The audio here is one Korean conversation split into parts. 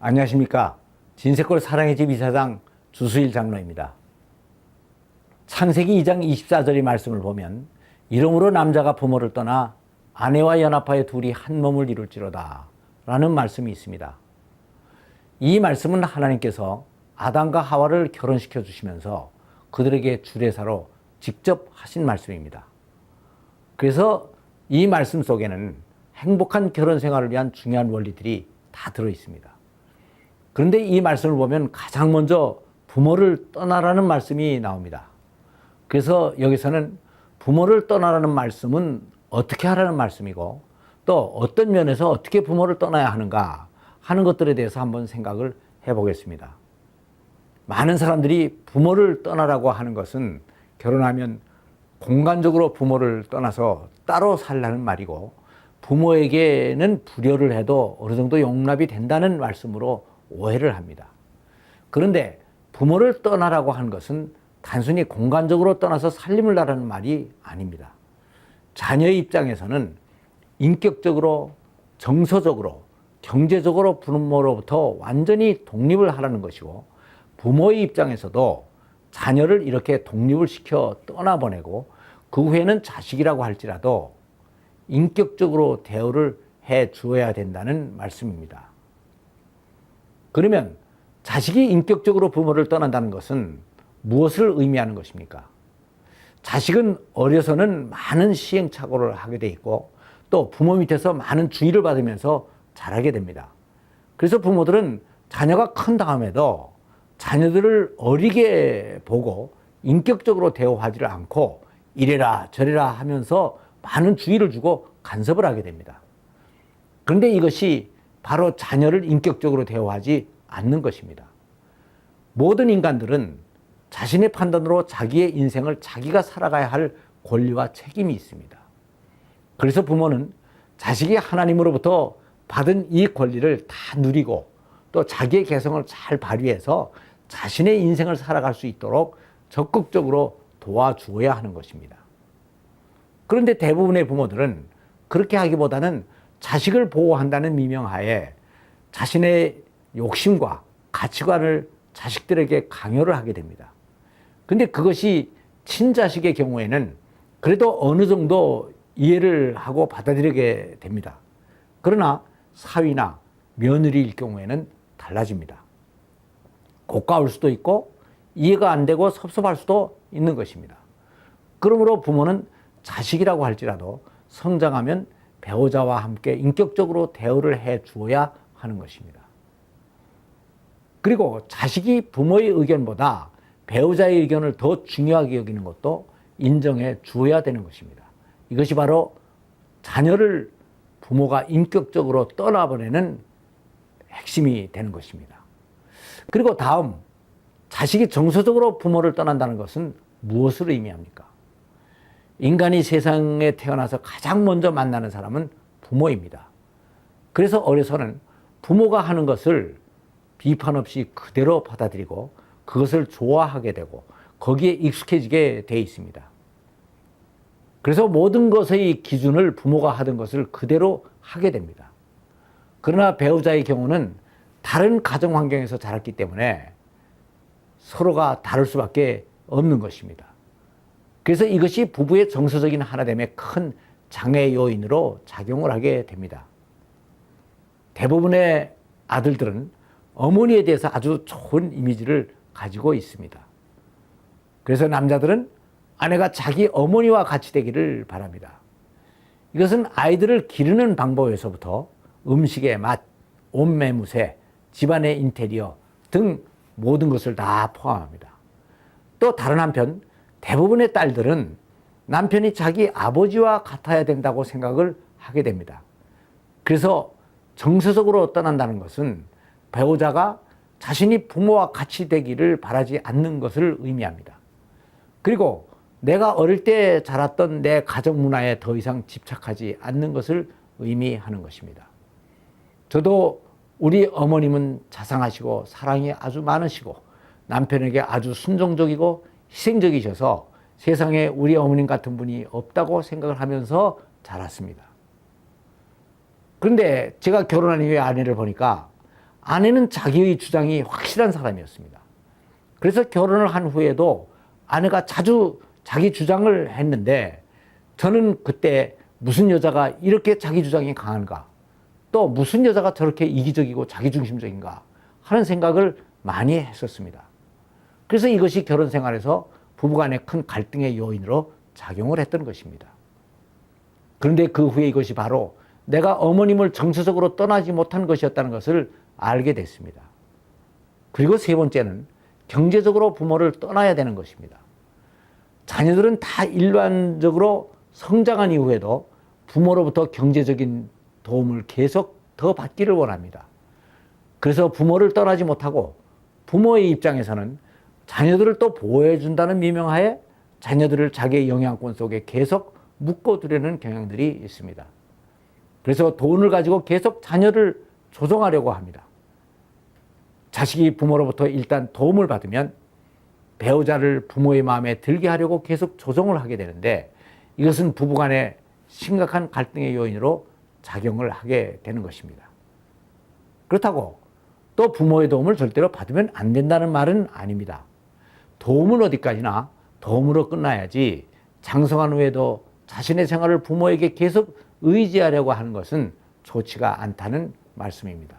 안녕하십니까. 진세골 사랑의 집 이사장 주수일 장로입니다. 창세기 2장 24절의 말씀을 보면 이러므로 남자가 부모를 떠나 아내와 연합하여 둘이 한 몸을 이룰지로다 라는 말씀이 있습니다. 이 말씀은 하나님께서 아담과 하와를 결혼시켜 주시면서 그들에게 주례사로 직접 하신 말씀입니다. 그래서 이 말씀 속에는 행복한 결혼 생활을 위한 중요한 원리들이 다 들어 있습니다. 그런데 이 말씀을 보면 가장 먼저 부모를 떠나라는 말씀이 나옵니다. 그래서 여기서는 부모를 떠나라는 말씀은 어떻게 하라는 말씀이고 또 어떤 면에서 어떻게 부모를 떠나야 하는가 하는 것들에 대해서 한번 생각을 해보겠습니다. 많은 사람들이 부모를 떠나라고 하는 것은 결혼하면 공간적으로 부모를 떠나서 따로 살라는 말이고 부모에게는 불효를 해도 어느 정도 용납이 된다는 말씀으로 오해를 합니다. 그런데 부모를 떠나라고 하는 것은 단순히 공간적으로 떠나서 살림을 하라는 말이 아닙니다. 자녀의 입장에서는 인격적으로, 정서적으로, 경제적으로 부모로부터 완전히 독립을 하라는 것이고 부모의 입장에서도 자녀를 이렇게 독립을 시켜 떠나보내고 그 후에는 자식이라고 할지라도 인격적으로 대우를 해 주어야 된다는 말씀입니다. 그러면 자식이 인격적으로 부모를 떠난다는 것은 무엇을 의미하는 것입니까? 자식은 어려서는 많은 시행착오를 하게 돼 있고 또 부모 밑에서 많은 주의를 받으면서 자라게 됩니다. 그래서 부모들은 자녀가 큰 다음에도 자녀들을 어리게 보고 인격적으로 대우하지를 않고 이래라 저래라 하면서 많은 주의를 주고 간섭을 하게 됩니다. 그런데 이것이 바로 자녀를 인격적으로 대우하지 않는 것입니다. 모든 인간들은 자신의 판단으로 자기의 인생을 자기가 살아가야 할 권리와 책임이 있습니다. 그래서 부모는 자식이 하나님으로부터 받은 이 권리를 다 누리고 또 자기의 개성을 잘 발휘해서 자신의 인생을 살아갈 수 있도록 적극적으로 도와주어야 하는 것입니다. 그런데 대부분의 부모들은 그렇게 하기보다는 자식을 보호한다는 미명하에 자신의 욕심과 가치관을 자식들에게 강요를 하게 됩니다. 근데 그것이 친자식의 경우에는 그래도 어느 정도 이해를 하고 받아들이게 됩니다. 그러나 사위나 며느리일 경우에는 달라집니다. 고가울 수도 있고 이해가 안 되고 섭섭할 수도 있는 것입니다. 그러므로 부모는 자식이라고 할지라도 성장하면 배우자와 함께 인격적으로 대우를 해 주어야 하는 것입니다. 그리고 자식이 부모의 의견보다 배우자의 의견을 더 중요하게 여기는 것도 인정해 주어야 되는 것입니다. 이것이 바로 자녀를 부모가 인격적으로 떠나보내는 핵심이 되는 것입니다. 그리고 다음, 자식이 정서적으로 부모를 떠난다는 것은 무엇을 의미합니까? 인간이 세상에 태어나서 가장 먼저 만나는 사람은 부모입니다. 그래서 어려서는 부모가 하는 것을 비판 없이 그대로 받아들이고 그것을 좋아하게 되고 거기에 익숙해지게 돼 있습니다. 그래서 모든 것의 기준을 부모가 하던 것을 그대로 하게 됩니다. 그러나 배우자의 경우는 다른 가정 환경에서 자랐기 때문에 서로가 다를 수밖에 없는 것입니다. 그래서 이것이 부부의 정서적인 하나됨에 큰 장애 요인으로 작용을 하게 됩니다. 대부분의 아들들은 어머니에 대해서 아주 좋은 이미지를 가지고 있습니다. 그래서 남자들은 아내가 자기 어머니와 같이 되기를 바랍니다. 이것은 아이들을 기르는 방법에서부터 음식의 맛, 옷 매무새, 집안의 인테리어 등 모든 것을 다 포함합니다. 또 다른 한편 대부분의 딸들은 남편이 자기 아버지와 같아야 된다고 생각을 하게 됩니다. 그래서 정서적으로 떠난다는 것은 배우자가 자신이 부모와 같이 되기를 바라지 않는 것을 의미합니다. 그리고 내가 어릴 때 자랐던 내 가정 문화에 더 이상 집착하지 않는 것을 의미하는 것입니다. 저도 우리 어머님은 자상하시고 사랑이 아주 많으시고 남편에게 아주 순종적이고 희생적이셔서 세상에 우리 어머님 같은 분이 없다고 생각을 하면서 자랐습니다. 그런데 제가 결혼한 이후에 아내를 보니까 아내는 자기의 주장이 확실한 사람이었습니다. 그래서 결혼을 한 후에도 아내가 자주 자기 주장을 했는데 저는 그때 무슨 여자가 이렇게 자기 주장이 강한가, 또 무슨 여자가 저렇게 이기적이고 자기중심적인가 하는 생각을 많이 했었습니다. 그래서 이것이 결혼 생활에서 부부간의 큰 갈등의 요인으로 작용을 했던 것입니다. 그런데 그 후에 이것이 바로 내가 어머님을 정서적으로 떠나지 못한 것이었다는 것을 알게 됐습니다. 그리고 세 번째는 경제적으로 부모를 떠나야 되는 것입니다. 자녀들은 다 일반적으로 성장한 이후에도 부모로부터 경제적인 도움을 계속 더 받기를 원합니다. 그래서 부모를 떠나지 못하고 부모의 입장에서는 자녀들을 또 보호해 준다는 미명하에 자녀들을 자기의 영향권 속에 계속 묶어두려는 경향들이 있습니다. 그래서 돈을 가지고 계속 자녀를 조종하려고 합니다. 자식이 부모로부터 일단 도움을 받으면 배우자를 부모의 마음에 들게 하려고 계속 조종을 하게 되는데 이것은 부부간의 심각한 갈등의 요인으로 작용을 하게 되는 것입니다. 그렇다고 또 부모의 도움을 절대로 받으면 안 된다는 말은 아닙니다. 도움은 어디까지나 도움으로 끝나야지 장성한 후에도 자신의 생활을 부모에게 계속 의지하려고 하는 것은 좋지가 않다는 말씀입니다.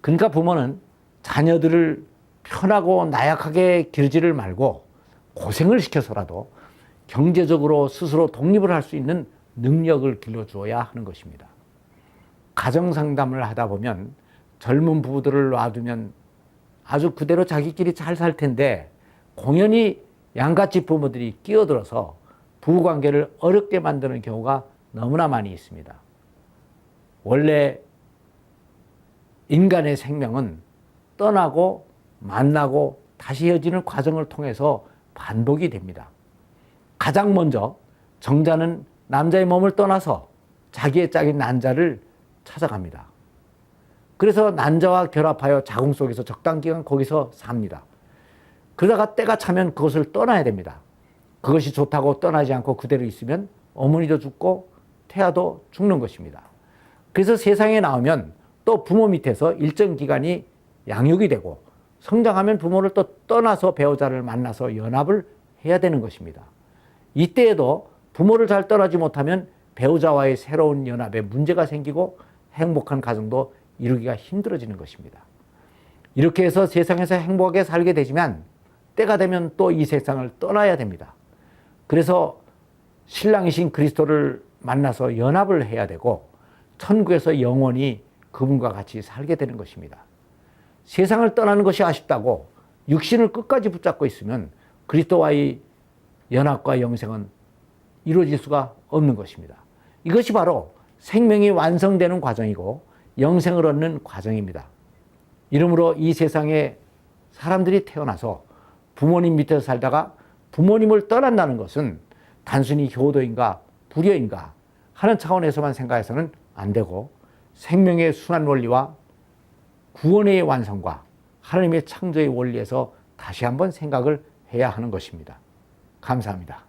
그러니까 부모는 자녀들을 편하고 나약하게 기르지를 말고 고생을 시켜서라도 경제적으로 스스로 독립을 할 수 있는 능력을 길러주어야 하는 것입니다. 가정상담을 하다 보면 젊은 부부들을 놔두면 아주 그대로 자기끼리 잘 살 텐데 공연히 양가집 부모들이 끼어들어서 부부관계를 어렵게 만드는 경우가 너무나 많이 있습니다. 원래 인간의 생명은 떠나고 만나고 다시 헤어지는 과정을 통해서 반복이 됩니다. 가장 먼저 정자는 남자의 몸을 떠나서 자기의 짝인 난자를 찾아갑니다. 그래서 난자와 결합하여 자궁 속에서 적당 기간 거기서 삽니다. 그러다가 때가 차면 그것을 떠나야 됩니다. 그것이 좋다고 떠나지 않고 그대로 있으면 어머니도 죽고 태아도 죽는 것입니다. 그래서 세상에 나오면 또 부모 밑에서 일정 기간이 양육이 되고 성장하면 부모를 또 떠나서 배우자를 만나서 연합을 해야 되는 것입니다. 이때에도 부모를 잘 떠나지 못하면 배우자와의 새로운 연합에 문제가 생기고 행복한 가정도 이루기가 힘들어지는 것입니다. 이렇게 해서 세상에서 행복하게 살게 되지만 때가 되면 또 이 세상을 떠나야 됩니다. 그래서 신랑이신 그리스도를 만나서 연합을 해야 되고 천국에서 영원히 그분과 같이 살게 되는 것입니다. 세상을 떠나는 것이 아쉽다고 육신을 끝까지 붙잡고 있으면 그리스도와의 연합과 영생은 이루어질 수가 없는 것입니다. 이것이 바로 생명이 완성되는 과정이고 영생을 얻는 과정입니다. 이러므로 이 세상에 사람들이 태어나서 부모님 밑에서 살다가 부모님을 떠난다는 것은 단순히 효도인가 불효인가 하는 차원에서만 생각해서는 안 되고 생명의 순환 원리와 구원의 완성과 하나님의 창조의 원리에서 다시 한번 생각을 해야 하는 것입니다. 감사합니다.